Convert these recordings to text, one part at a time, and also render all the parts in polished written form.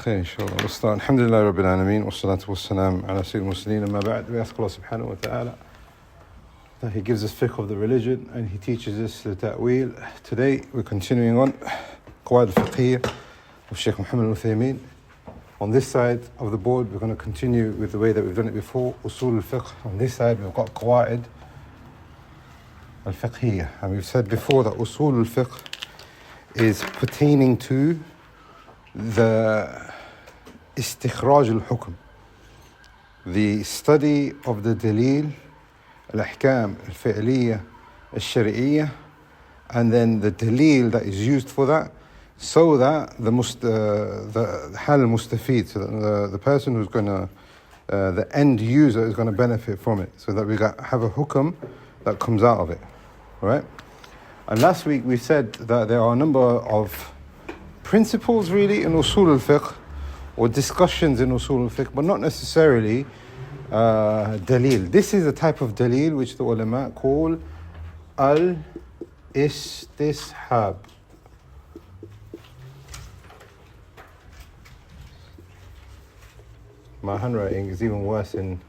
خير إن شاء الله. Ustadh, alhamdulillah rabbil alameen, wassalatu wassalam ala sayyidil mursaleen, amma ba'd. We ask Allah subhanahu wa ta'ala that He gives us fiqh of the religion and He teaches us the ta'weel. Today we're continuing on al-Qawaaid al-Fiqhiyyah of Shaykh Muhammad al-Uthaymeen. On this side of the board we're going to continue with the way that we've done it before, usul al-fiqh. On this side we've got Qawaaid al-Fiqhiyyah, and we've said before that usul al-fiqh is pertaining to the istikhraj al-hukm, the study of the dalil, al-AHKAM, al-Fiqhiyyah, al-Shari'iyyah, and then the dalil that is used for that, so that the hal mustafid, so that the person who's going to, the end user is going to benefit from it, so that we have a hukm that comes out of it, right? And last week we said that there are a number of principles really in usul al-fiqh, or discussions in usul al-fiqh, but not necessarily dalil. This is a type of dalil which the ulama call al-Istishaab. My handwriting is even worse in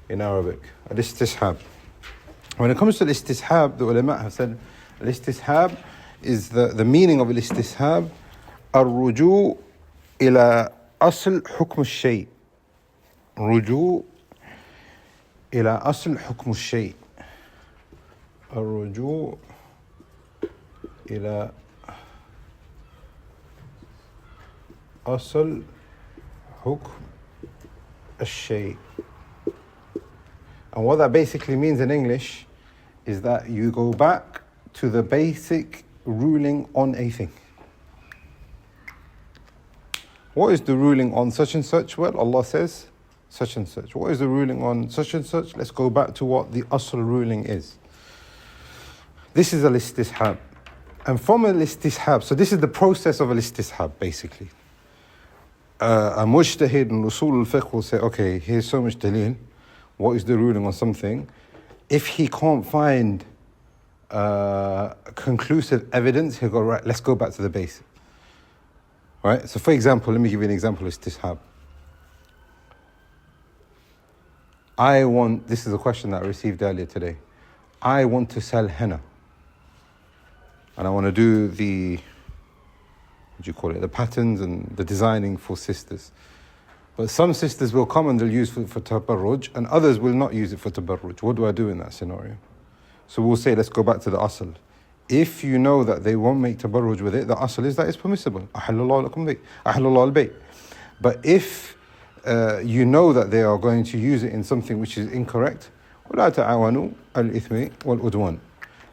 Arabic. Al-Istishaab. When it comes to al-Istishab, the ulama have said al-Istishab is the meaning of al-Istishab الرجوع إلى أصل حكم الشيء. رجوع إلى أصل حكم الشيء. الرجوع إلى أصل حكم الشيء. And what that basically means in English is that you go back to the basic ruling on a thing. What is the ruling on such and such? Well, Allah says such and such. What is the ruling on such and such? Let's go back to what the asl ruling is. This is al-Istishab. And from al-Istishab, so this is the process of al-Istishab basically. A mujtahid in usul al-fiqh will say, okay, here's so much dalil. What is the ruling on something? If he can't find conclusive evidence, he'll go, right, let's go back to the basic. Right? So for example, let me give you an example of istishab. This is a question that I received earlier today. I want to sell henna. And I want to do the patterns and the designing for sisters. But some sisters will come and they'll use it for tabarruj, and others will not use it for tabarruj. What do I do in that scenario? So we'll say, let's go back to the asl. If you know that they won't make tabarruj with it, the asl is that it's permissible. Ahallallahu al-bayt. But if you know that they are going to use it in something which is incorrect, وَلَا تَعَوَنُوا الْإِثْمِ وَالْعُدْوَانِ.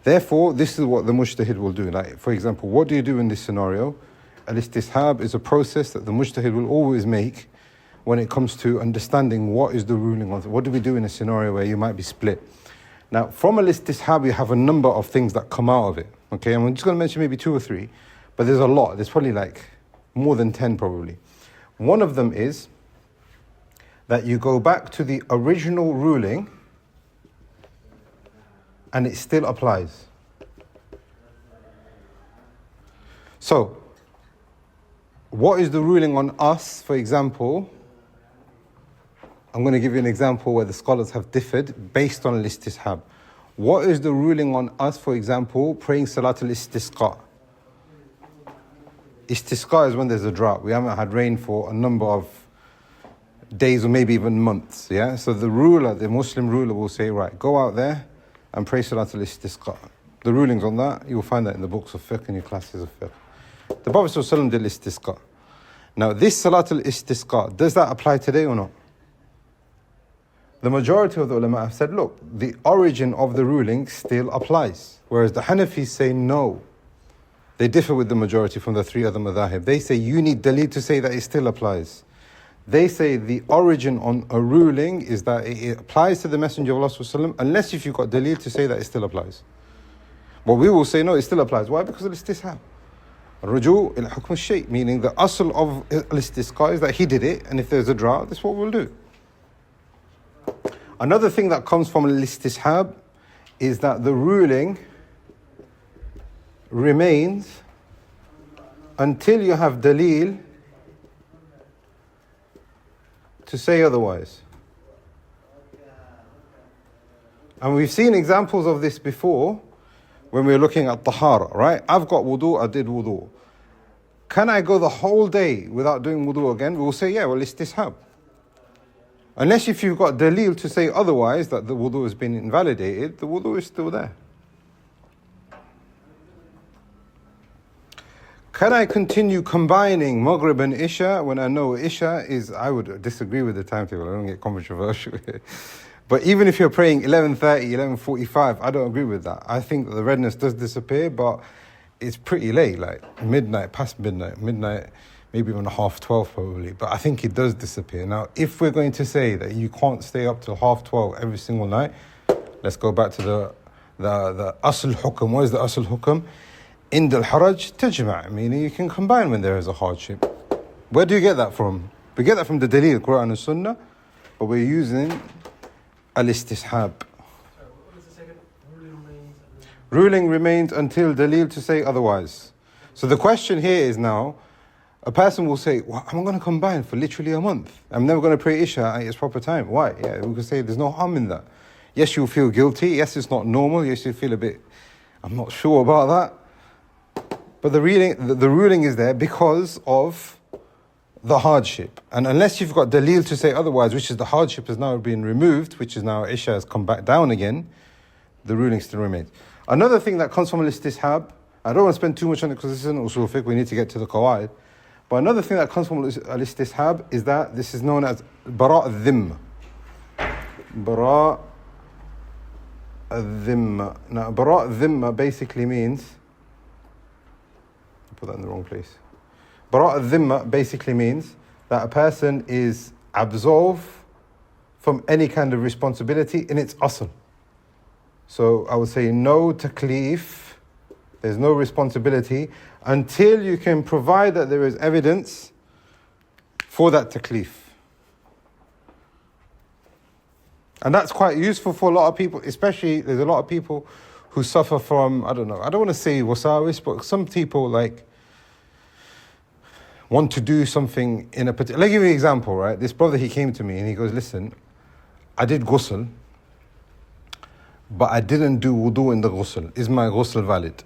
Therefore, this is what the mujtahid will do. Like, for example, what do you do in this scenario? Al-Istishab is a process that the mujtahid will always make when it comes to understanding what is the ruling on. What do we do in a scenario where you might be split? Now, from al-Istishab, we have a number of things that come out of it. Okay, and I'm just going to mention maybe 2 or 3, but there's a lot. There's probably like more than 10 probably. One of them is that you go back to the original ruling and it still applies. So, what is the ruling on us, for example? I'm going to give you an example where the scholars have differed based on al-Istishab. What is the ruling on us, for example, praying Salat al-Istisqa? Istisqa is when there's a drought. We haven't had rain for a number of days or maybe even months. Yeah. So the Muslim ruler will say, right, go out there and pray Salat al-Istisqa. The rulings on that, you will find that in the books of fiqh and your classes of fiqh. The Prophet ﷺ did Istisqa. Now this Salat al-Istisqa, does that apply today or not? The majority of the ulama have said, look, the origin of the ruling still applies. Whereas the Hanafis say no. They differ with the majority from the 3 other madhahib. They say you need dalil to say that it still applies. They say the origin on a ruling is that it applies to the Messenger of Allah ﷺ, unless if you've got dalil to say that it still applies. But we will say no, it still applies. Why? Because of al-Istishab. Ruju' ila hukm al-shay', meaning the asl of al-Istisqa is that he did it, and if there's a drought, that's what we'll do. Another thing that comes from al-Istishab is that the ruling remains until you have dalil to say otherwise. And we've seen examples of this before when we were looking at tahara, right? I've got wudu, I did wudu. Can I go the whole day without doing wudu again? We'll say, yeah, well, istishab. Unless if you've got dalil to say otherwise, that the wudu has been invalidated, the wudu is still there. Can I continue combining Maghrib and Isha when I know Isha is, I would disagree with the timetable, I don't get controversial here. But even if you're praying 11:30, 11:45, I don't agree with that. I think that the redness does disappear, but it's pretty late, like midnight, past midnight, maybe even 12:30 probably. But I think it does disappear. Now, if we're going to say that you can't stay up till 12:30 every single night, let's go back to the asl hukm. What is the asl hukm? Ind al-haraj tajma', meaning you can combine when there is a hardship. Where do you get that from? We get that from the dalil, Quran and Sunnah, but we're using al-Istishaab. Ruling remains until dalil to say otherwise. So the question here is now, a person will say, well, I'm going to combine for literally a month. I'm never going to pray Isha at its proper time. Why? Yeah, we could say there's no harm in that. Yes, you'll feel guilty. Yes, it's not normal. Yes, you feel a bit, I'm not sure about that. But the ruling is there because of the hardship. And unless you've got dalil to say otherwise, which is the hardship has now been removed, which is now Isha has come back down again, the ruling still remains. Another thing that comes from al-Istishab, I don't want to spend too much on it because this isn't usul fiqh, we need to get to the Qawaaid. But another thing that comes from al-Istishab is that this is known as bara' al-dhimma. Bara' al-dhimma. Now, bara' al-dhimma basically means, I put that in the wrong place. Bara' al-dhimma basically means that a person is absolved from any kind of responsibility in its asl. So I would say no taklif, there's no responsibility until you can provide that there is evidence for that taklif. And that's quite useful for a lot of people, especially there's a lot of people who suffer from, I don't want to say wasawis, but some people like want to do something in a particular... Let me give you an example, right? This brother, he came to me and he goes, listen, I did ghusl, but I didn't do wudu in the ghusl. Is my ghusl valid?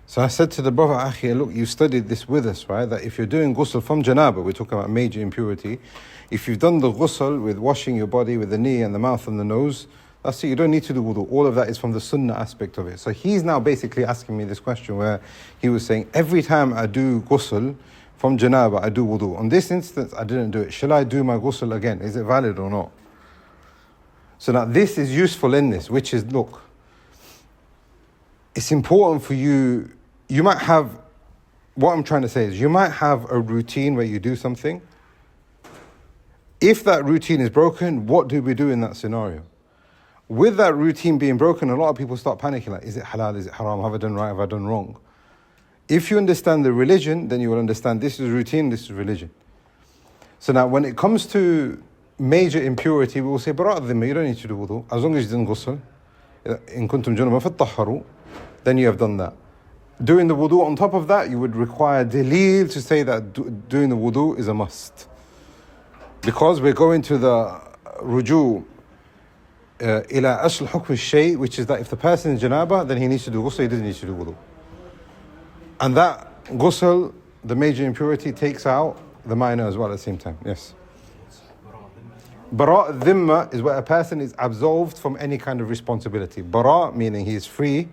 So I said to the brother, Akhi, look, you studied this with us, right? That if you're doing ghusl from janaba, we're talking about major impurity, if you've done the ghusl with washing your body with the knee and the mouth and the nose, that's it, you don't need to do wudu. All of that is from the sunnah aspect of it. So he's now basically asking me this question where he was saying, every time I do ghusl from janaba, I do wudu. On this instance, I didn't do it. Shall I do my ghusl again? Is it valid or not? So now this is useful in this, which is, look, it's important for you, you might have, what I'm trying to say is, you might have a routine where you do something. If that routine is broken, what do we do in that scenario? With that routine being broken, a lot of people start panicking, like, is it halal, is it haram, have I done right, have I done wrong? If you understand the religion, then you will understand this is routine, this is religion. So now when it comes to major impurity, we will say, bara' al-dhimma, you don't need to do wudu, as long as you didn't ghusl. In kuntum junuban fattahharu, then you have done that. Doing the wudu on top of that, you would require dalil to say that doing the wudu is a must. Because we're going to the ruju' ila asl hukm al-shay, which is that if the person is janaba, then he needs to do ghusl, he doesn't need to do wudu. And that ghusl, the major impurity, takes out the minor as well at the same time. Yes. Bara' dhimma is where a person is absolved from any kind of responsibility. Bara' meaning he is free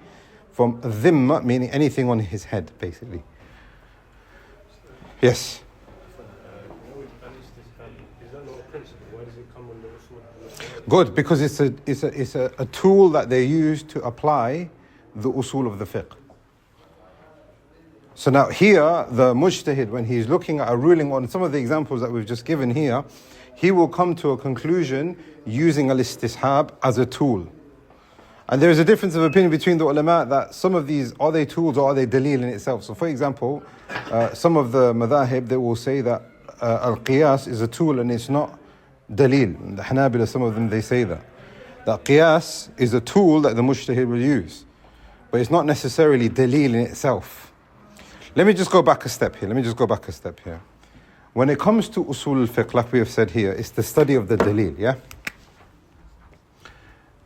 from dhimma, meaning anything on his head, basically. Yes. Good, because it's a tool that they use to apply the usul of the fiqh. So now here, the mujtahid, when he's looking at a ruling on some of the examples that we've just given here, he will come to a conclusion using al-istishab as a tool. And there is a difference of opinion between the ulama that some of these, are they tools or are they dalil in itself? So for example, some of the madhahib, they will say that al-qiyas is a tool and it's not dalil. The Hanabila, some of them, they say that. That qiyas is a tool that the mujtahid will use. But it's not necessarily dalil in itself. Let me just go back a step here. When it comes to usul al-fiqh, like we have said here, it's the study of the dalil, yeah?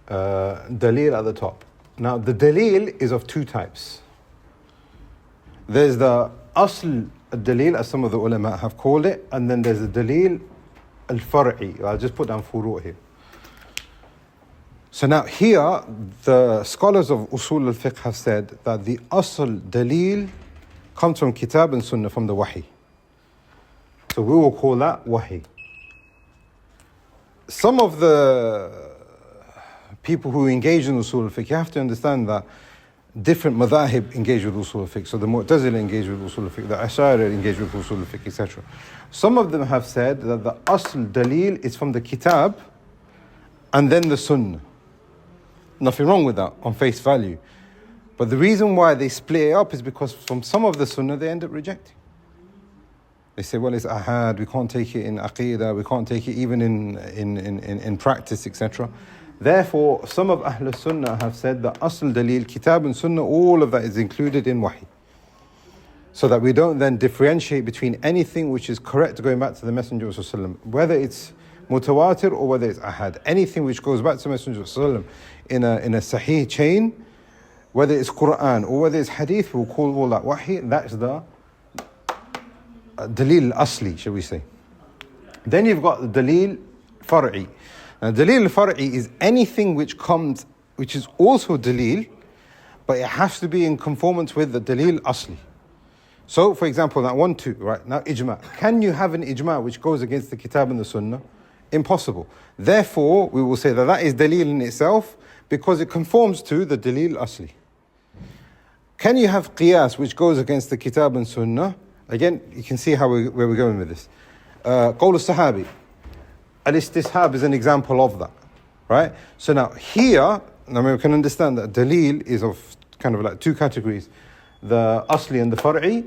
Dalil at the top. Now, the dalil is of two types. There's the asl al-dalil, as some of the ulama have called it, and then there's the dalil al-far'i. I'll just put down furu' here. So now here, the scholars of usul al-fiqh have said that the asl dalil comes from kitab and sunnah, from the wahi. So we will call that wahi. Some of the people who engage in usul al-fiqh, you have to understand that different madhahib engage with usul al-fiqh. So the Mu'tazila engage with usul al-fiqh, the Ash'ari engage with usul al-fiqh, etc. Some of them have said that the asl dalil is from the kitab and then the sunnah. Nothing wrong with that on face value. But the reason why they split it up is because from some of the sunnah they end up rejecting. They say, well, it's ahad, we can't take it in aqeedah, we can't take it even in practice, etc. Therefore, some of Ahl Sunnah have said that asl dalil, kitab and sunnah, all of that is included in wahi. So that we don't then differentiate between anything which is correct going back to the Messenger of Sallallahu, whether it's mutawatir or whether it's ahad. Anything which goes back to the Messenger of Sallallahu in a sahih chain, whether it's Quran or whether it's hadith, we'll call all that wahi. That's the dalil asli, shall we say. Then you've got the dalil far'i. Now, dalil far'i is anything which is also dalil, but it has to be in conformance with the dalil asli. So, for example, that 1, 2, right? Now, ijma. Can you have an ijma which goes against the kitab and the sunnah? Impossible. Therefore, we will say that that is dalil in itself because it conforms to the dalil asli. Can you have qiyas which goes against the kitab and sunnah? Again, you can see where we're going with this. Qawl al-sahabi. Al-Istishaab is an example of that, right? So now here, we can understand that dalil is of kind of like two categories. The asli and the far'i.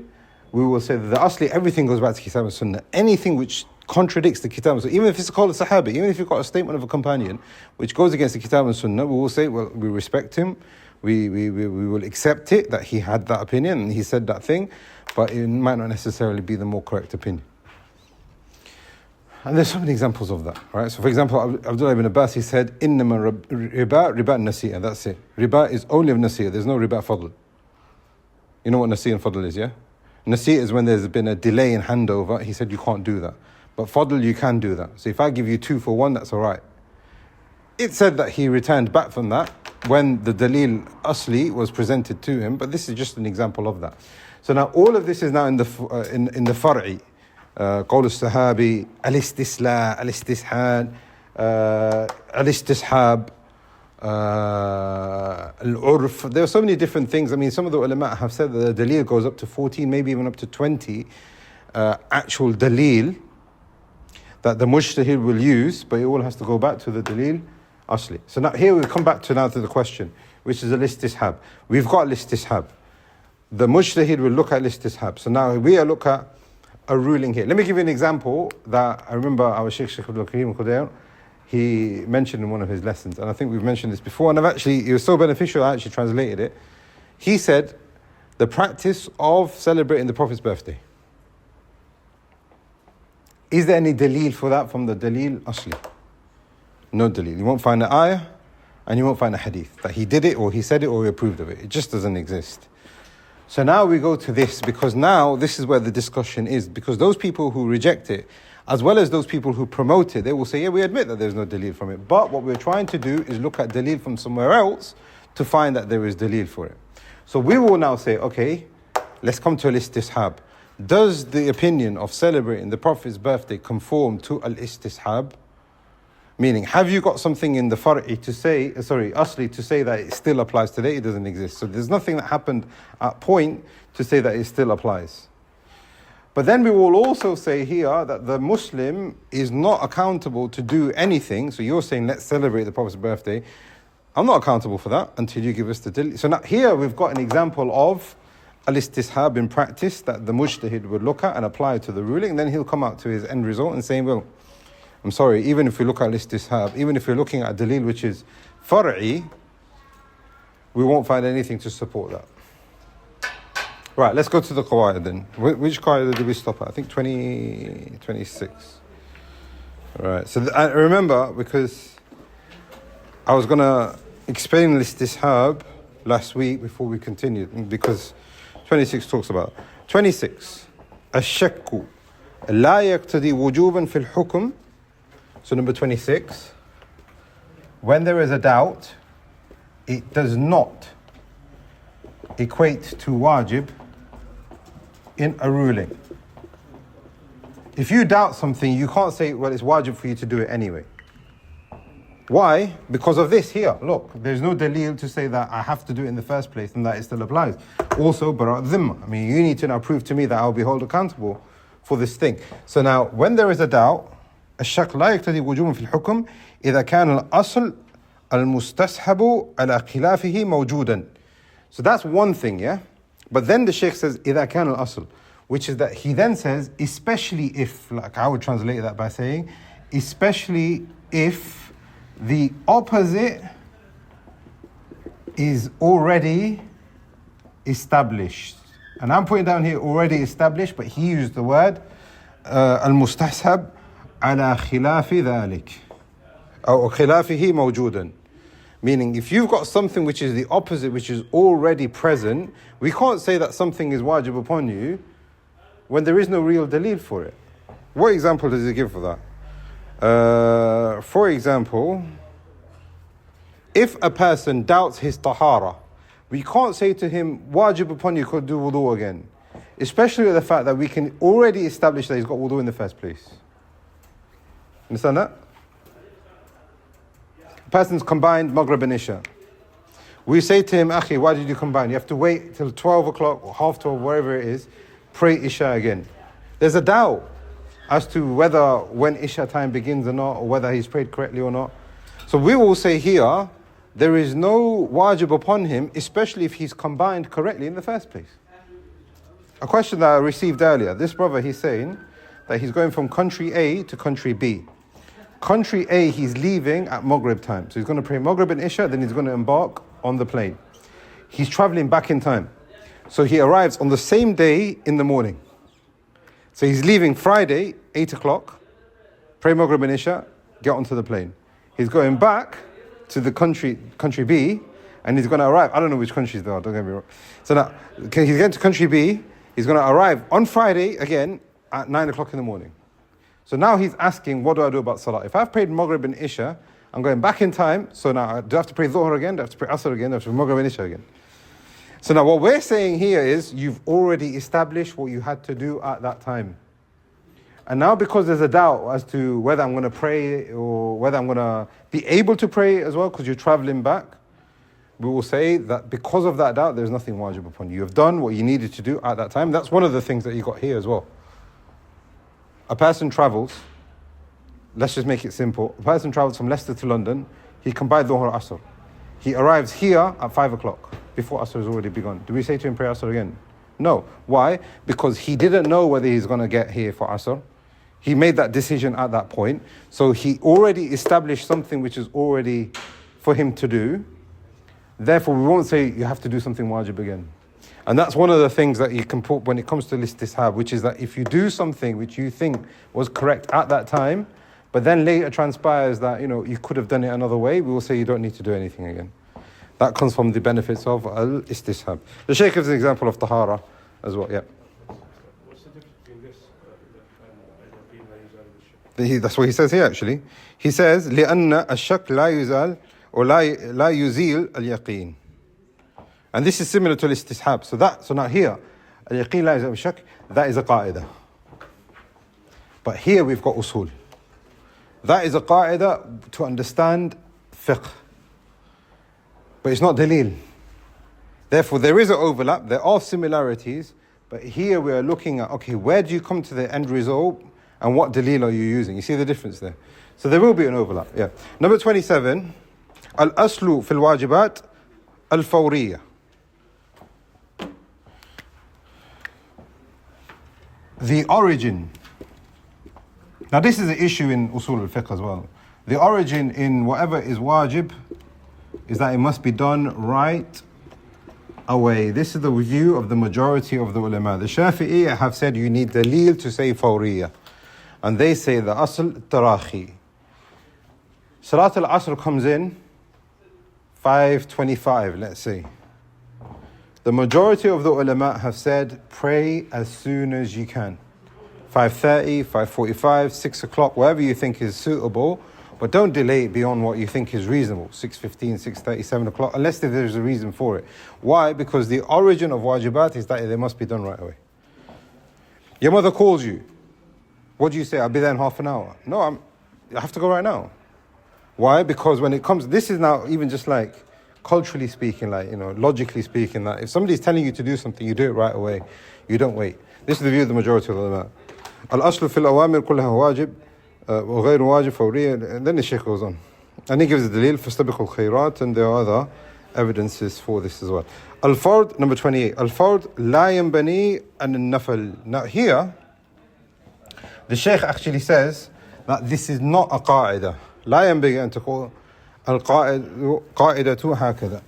We will say that the asli, everything goes back to kitab and sunnah. Anything which contradicts the kitab and sunnah, even if it's called a sahabi, even if you've got a statement of a companion which goes against the kitab and sunnah, we will say, well, we respect him, we will accept it, that he had that opinion and he said that thing, but it might not necessarily be the more correct opinion. And there's so many examples of that, right? So for example, Abdullah ibn Abbas, he said, إِنَّمَا riba nasi'ah, that's it. Riba is only of nasi'ah, there's no riba fadl. You know what nasi'ah and fadl is, yeah? Nasi'ah is when there's been a delay in handover. He said you can't do that. But fadl, you can do that. So if I give you 2 for 1, that's all right. It said that he returned back from that when the dalil asli was presented to him, but this is just an example of that. So now all of this is now in the far'i. Qawl al-sahabi, al-istisla, al-istishad, al-istishab, al-urf. There are so many different things. I mean, some of the ulama have said that the dalil goes up to 14, maybe even up to 20 actual dalil that the mujtahid will use, but it all has to go back to the dalil asli. So now here we come back to the question, which is al-istishab. We've got al-istishab. The mujtahid will look at al-istishab. So now we are look at a ruling here. Let me give you an example that I remember our Sheikh Abdul Karim Qudair, he mentioned in one of his lessons, and I think we've mentioned this before, and it was so beneficial I actually translated it. He said, the practice of celebrating the Prophet's birthday. Is there any dalil for that from the dalil asli? No dalil. You won't find an ayah and you won't find a hadith that he did it or he said it or he approved of it. It just doesn't exist. So now we go to this, because now this is where the discussion is, because those people who reject it, as well as those people who promote it, they will say, yeah, we admit that there's no dalil from it. But what we're trying to do is look at dalil from somewhere else to find that there is dalil for it. So we will now say, okay, let's come to al-istishab. Does the opinion of celebrating the Prophet's birthday conform to al-istishab? Meaning, have you got something in the far'i to say, asli to say that it still applies today? It doesn't exist. So there's nothing that happened at point to say that it still applies. But then we will also say here that the Muslim is not accountable to do anything. So you're saying, let's celebrate the Prophet's birthday. I'm not accountable for that until you give us the dalil. So now here we've got an example of al-istishab in practice that the mujtahid would look at and apply to the ruling. And then he'll come out to his end result and say, well, I'm sorry, even if we look at al-istishab, even if we're looking at dalil which is far'i, we won't find anything to support that. Right, let's go to the Qawaaid then. Which Qawaaid did we stop at? I think 26. Right, so I remember, because I was going to explain al-Istishaab last week before we continued, because 26 talks about 26. الشك لا يقتضي وجوبا في الحكم. So number 26, when there is a doubt, it does not equate to wajib in a ruling. If you doubt something, you can't say, well, it's wajib for you to do it anyway. Why? Because of this here. Look, there's no dalil to say that I have to do it in the first place and that it still applies. Also, barat dhimma. I mean, you need to now prove to me that I'll be held accountable for this thing. So now, when there is a doubt, الشك لا يقتضي وجوبا في الحكم إذا كان الأصل المستصحب على خلافه موجودا. So that's one thing, yeah? But then the Shaykh says, إذا كان الأصل, which is that he then says, especially if, like I would translate that by saying, especially if the opposite is already established. And I'm putting down here already established, but he used the word المستحسب على خلاف ذلك أو خلافه موجودا. Meaning, if you've got something which is the opposite, which is already present, we can't say that something is wajib upon you when there is no real dalil for it. What example does he give for that? For example, if a person doubts his tahara, we can't say to him, wajib upon you, could do wudu again. Especially with the fact that we can already establish that he's got wudu in the first place. Understand that? Person's combined Maghrib and Isha. We say to him, Akhi, why did you combine? You have to wait till 12 o'clock or half 12, wherever it is, pray Isha again. There's a doubt as to whether when Isha time begins or not, or whether he's prayed correctly or not. So we will say here, there is no wajib upon him, especially if he's combined correctly in the first place. A question that I received earlier, this brother, he's saying that he's going from country A to country B. Country A, he's leaving at Maghrib time. So he's going to pray Maghrib and Isha, then he's going to embark on the plane. He's traveling back in time. So he arrives on the same day in the morning. So he's leaving Friday, 8 o'clock, pray Maghrib and Isha, get onto the plane. He's going back to the country B, and he's going to arrive. I don't know which countries they are, don't get me wrong. So now, he's getting to country B, he's going to arrive on Friday again at 9 o'clock in the morning. So now he's asking, what do I do about Salah? If I've prayed Maghrib and Isha, I'm going back in time, so now do I have to pray Dhuhr again? Do I have to pray Asr again? Do I have to pray Maghrib and Isha again? So now what we're saying here is, you've already established what you had to do at that time. And now because there's a doubt as to whether I'm going to pray or whether I'm going to be able to pray as well, because you're traveling back, we will say that because of that doubt, there's nothing wajib upon you. You've done what you needed to do at that time. That's one of the things that you got here as well. A person travels, let's just make it simple. A person travels from Leicester to London, he combined Dhuhr Asr. He arrives here at 5 o'clock, before Asr has already begun. Do we say to him, pray Asr again? No. Why? Because he didn't know whether he's going to get here for Asr. He made that decision at that point. So he already established something which is already for him to do. Therefore, we won't say you have to do something wajib again. And that's one of the things that you can put when it comes to al-Istishaab, which is that if you do something which you think was correct at that time, but then later transpires that, you could have done it another way, we will say you don't need to do anything again. That comes from the benefits of al-Istishaab. The Shaykh gives an example of tahara as well, yeah. What's the difference between this and That's what he says here actually. He says, لأن الشك لا يزال or لا يزيل اليقين. And this is similar to al-Istishaab. So now here, al-yaqeen la yuzal shak, that is a qa'idah. But here we've got usul. That is a qa'idah to understand fiqh. But it's not dalil. Therefore, there is an overlap, there are similarities, but here we are looking at, okay, where do you come to the end result and what dalil are you using? You see the difference there? So there will be an overlap, yeah. Number 27, al-aslu fil wajibat al-fawriyah. The origin. Now this is an issue in usul al-fiqh as well. The origin in whatever is wajib is that it must be done right away. This is the view of the majority of the ulama. The Shafi'i have said you need dalil to say fawriya. And they say the asl tarahi. Salat al-Asr comes in 5:25, let's say. The majority of the ulama have said pray as soon as you can. 5:30, 5:45, 6 o'clock, whatever you think is suitable, but don't delay it beyond what you think is reasonable. 6:15, 6:30, 7 o'clock, unless there's a reason for it. Why? Because the origin of wajibat is that they must be done right away. Your mother calls you. What do you say? I'll be there in half an hour. No, I have to go right now. Why? Because when it comes, this is now even just like culturally speaking, like, logically speaking, that if somebody's telling you to do something, you do it right away. You don't wait. This is the view of the majority of the ulama. Al-aslu fil awamir kullaha wajib wa ghayru wajib fawriya. And then the Shaykh goes on. And he gives the dalil, fastabiqul khayrat, and there are other evidences for this as well. Al-fard, number 28. Al-fard la yanbani an-nafl. Now here, the Shaykh actually says that this is not a qa'idah. لا ينبغي أن تقول القاعدة هكذا.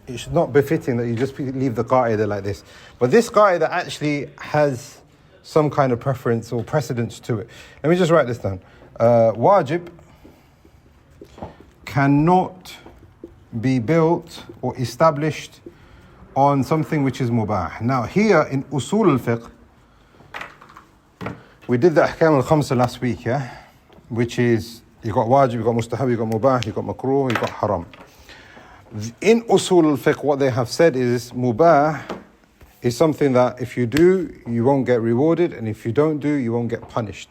It's not befitting that you just leave the qa'idah like this. But this qa'idah actually has some kind of preference or precedence to it. Let me just write this down. Wajib cannot be built or established on something which is mubah. Now here in usul al-fiqh, we did the ahkam al-khamsa last week, yeah? Which is, you got wajib, you got mustahab, you got mubah, you got makruh, you got haram. In usul al-fiqh, what they have said is mubah is something that if you do, you won't get rewarded, and if you don't do, you won't get punished.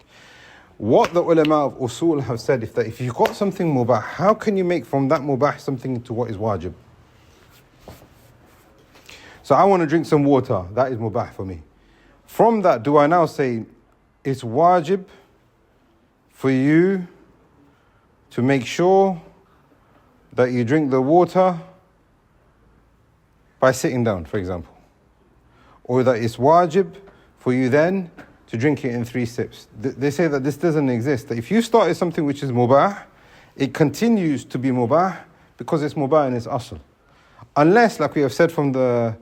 What the ulama of usul have said is that if you've got something mubah, how can you make from that mubah something into what is wajib? So I want to drink some water, that is mubah for me. From that, do I now say it's wajib for you to make sure that you drink the water by sitting down, for example? Or that it's wajib for you then to drink it in 3 sips. They say that this doesn't exist. That if you started something which is mubah, it continues to be mubah because it's mubah in its asl. Unless, like we have said from the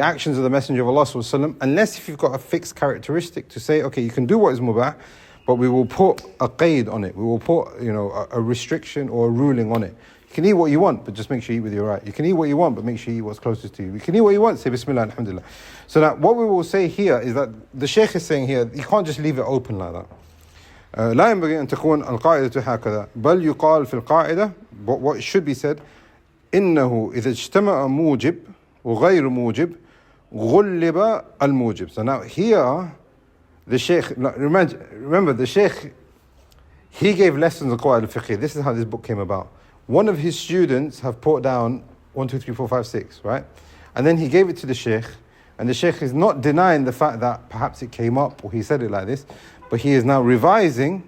actions of the Messenger of Allah ﷺ, unless if you've got a fixed characteristic to say, okay, you can do what is mubah, but we will put a qaid on it. We will put, a restriction or a ruling on it. You can eat what you want, but just make sure you eat with your right. You can eat what you want, but make sure you eat what's closest to you. You can eat what you want, say Bismillah, Alhamdulillah. So now, what we will say here is that the Shaykh is saying here, you can't just leave it open like that. لا ينبغي أن تكون القاعدة هكذا بل يقال في القاعدة, what should be said, إنه إذا اجتمع موجب وغير موجب غلب الموجب. So now here, the Shaykh, remember the Shaykh, he gave lessons on al-Qawaaid al-Fiqhiyyah. This is how this book came about. One of his students have put down 1, 2, 3, 4, 5, 6, right? And then he gave it to the Shaykh, and the Shaykh is not denying the fact that perhaps it came up or he said it like this, but he is now revising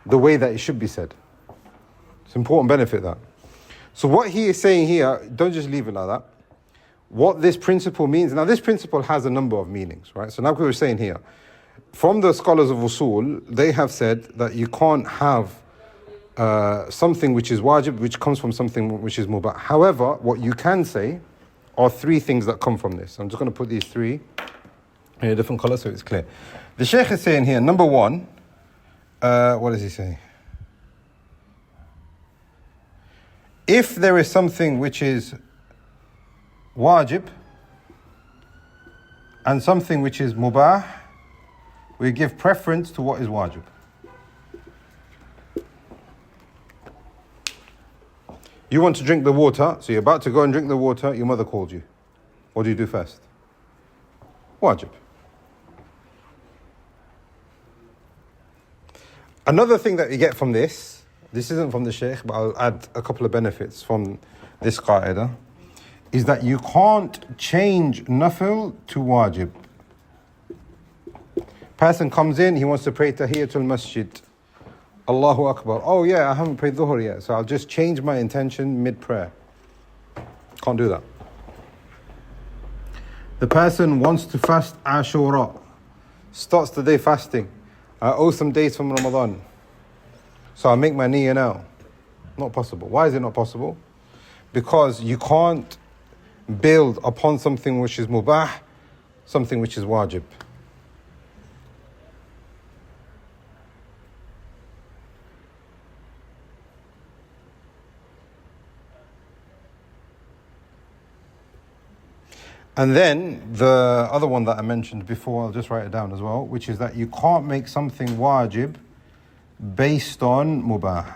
the way that it should be said. It's an important benefit, that. So what he is saying here, don't just leave it like that. What this principle means, now this principle has a number of meanings, right? So now we were saying here, from the scholars of usul, they have said that you can't have something which is wajib, which comes from something which is mubah. However, what you can say are 3 things that come from this. I'm just going to put these 3 in a different color so it's clear. The Shaykh is saying here, number 1, what does he say? If there is something which is wajib and something which is mubah, we give preference to what is wajib. You want to drink the water, so you're about to go and drink the water, your mother called you. What do you do first? Wajib. Another thing that you get from this isn't from the Shaykh, but I'll add a couple of benefits from this qa'idah, is that you can't change nafil to wajib. Person comes in, he wants to pray tahiyatul masjid. Allahu Akbar. Oh yeah, I haven't prayed dhuhr yet, so I'll just change my intention mid-prayer. Can't do that. The person wants to fast Ashura, starts the day fasting. I owe some days from Ramadan, so I make my niyyah now. Not possible. Why is it not possible? Because you can't build upon something which is mubah, something which is wajib. And then the other one that I mentioned before, I'll just write it down as well, which is that you can't make something wajib based on mubah.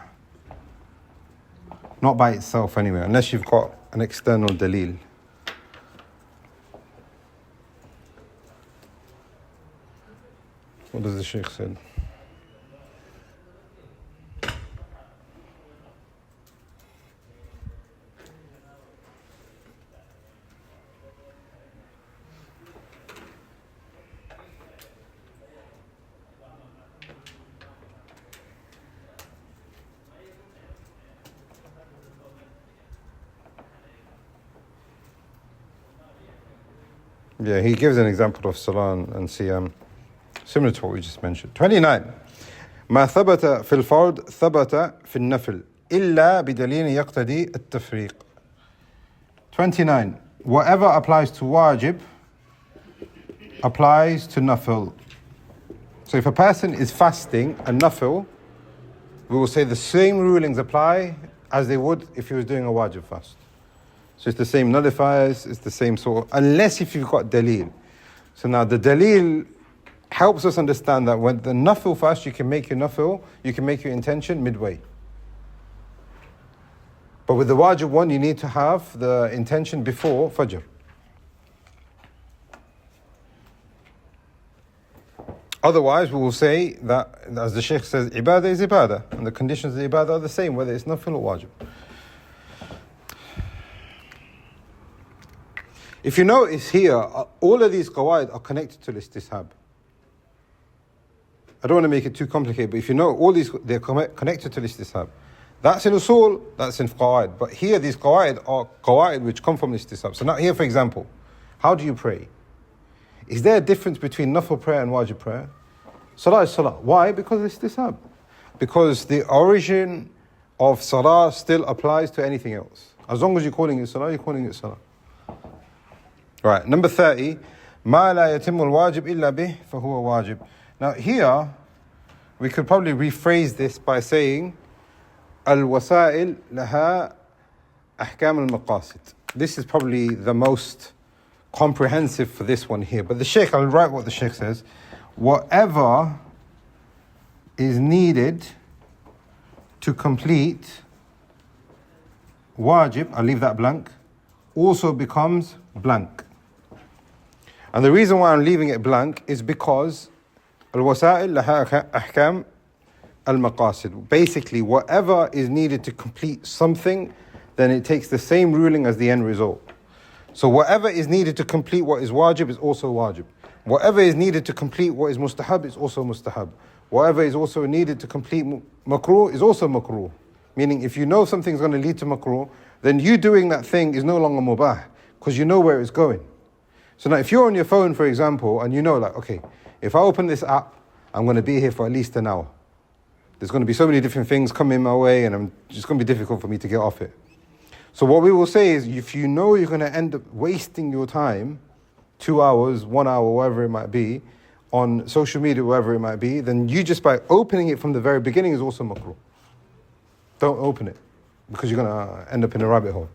Not by itself anyway, unless you've got an external dalil. What does the Shaykh say? Yeah, he gives an example of Salah and Siyam, similar to what we just mentioned. 29. ما ثبت في الفرض ثبت في النفل إلا بدليل يقتضي التفريق. 29. Whatever applies to wajib applies to nafil. So if a person is fasting a nafil, we will say the same rulings apply as they would if he was doing a wajib fast. So it's the same nullifiers, it's the same sort of, unless if you've got dalil. So now the dalil helps us understand that when the nafil fast, you can make your nafil, you can make your intention midway. But with the wajib one, you need to have the intention before fajr. Otherwise, we will say that, as the Shaykh says, ibadah is ibadah, and the conditions of the ibadah are the same, whether it's nafil or wajib. If you notice here, all of these qawaid are connected to al-Istishaab. I don't want to make it too complicated, but if you know, all these, they're connected to al-Istishaab. That's in usul, that's in qawaid. But here, these qawaid are qawaid which come from al-Istishaab. So now here, for example, how do you pray? Is there a difference between nafil prayer and wajib prayer? Salah is salah. Why? Because of al-Istishaab. Because the origin of salah still applies to anything else. As long as you're calling it salah, you're calling it salah. Right, number 30. ما لا يتم الواجب إلا به فهو واجب. Now here, we could probably rephrase this by saying الوسائل لها أحكام المقاصد. This is probably the most comprehensive for this one here. But the Shaykh, I'll write what the Shaykh says. Whatever is needed to complete wajib, I'll leave that blank, also becomes blank. And the reason why I'm leaving it blank is because al-wasa'il laha ahkam al-maqasid. Basically, whatever is needed to complete something, then it takes the same ruling as the end result. So whatever is needed to complete what is wajib is also wajib. Whatever is needed to complete what is mustahab is also mustahab. Whatever is also needed to complete makruh is also makruh. Meaning, if you know something's going to lead to makruh, then you doing that thing is no longer mubah, because you know where it's going. So now if you're on your phone, for example, and you know like, okay, if I open this app, I'm going to be here for at least an hour. There's going to be so many different things coming my way and it's going to be difficult for me to get off it. So what we will say is, if you know you're going to end up wasting your time, 2 hours, 1 hour, whatever it might be, on social media, wherever it might be, then you just by opening it from the very beginning is also makruh. Don't open it, because you're going to end up in a rabbit hole.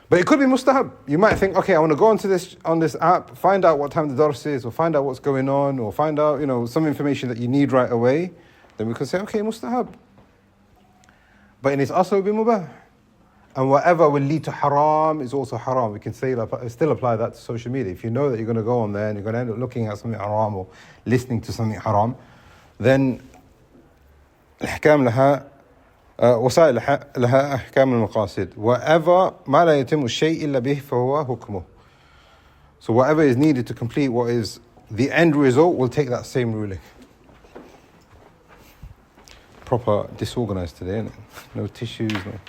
But it could be mustahab. You might think, okay, I want to go on this app, find out what time the dars is, or find out what's going on, or find out, some information that you need right away. Then we could say, okay, mustahab. But in its asl, it will be mubah. And whatever will lead to haram is also haram. We can say, still apply that to social media. If you know that you're going to go on there and you're going to end up looking at something haram or listening to something haram, then الأحكام لها وسائل لها أحكام المقاصد. Whatever ما لا يتم الشيء إلا به فهو حكمه. So whatever is needed to complete what is the end result will take that same ruling. Proper disorganized today, isn't it? No tissues, no.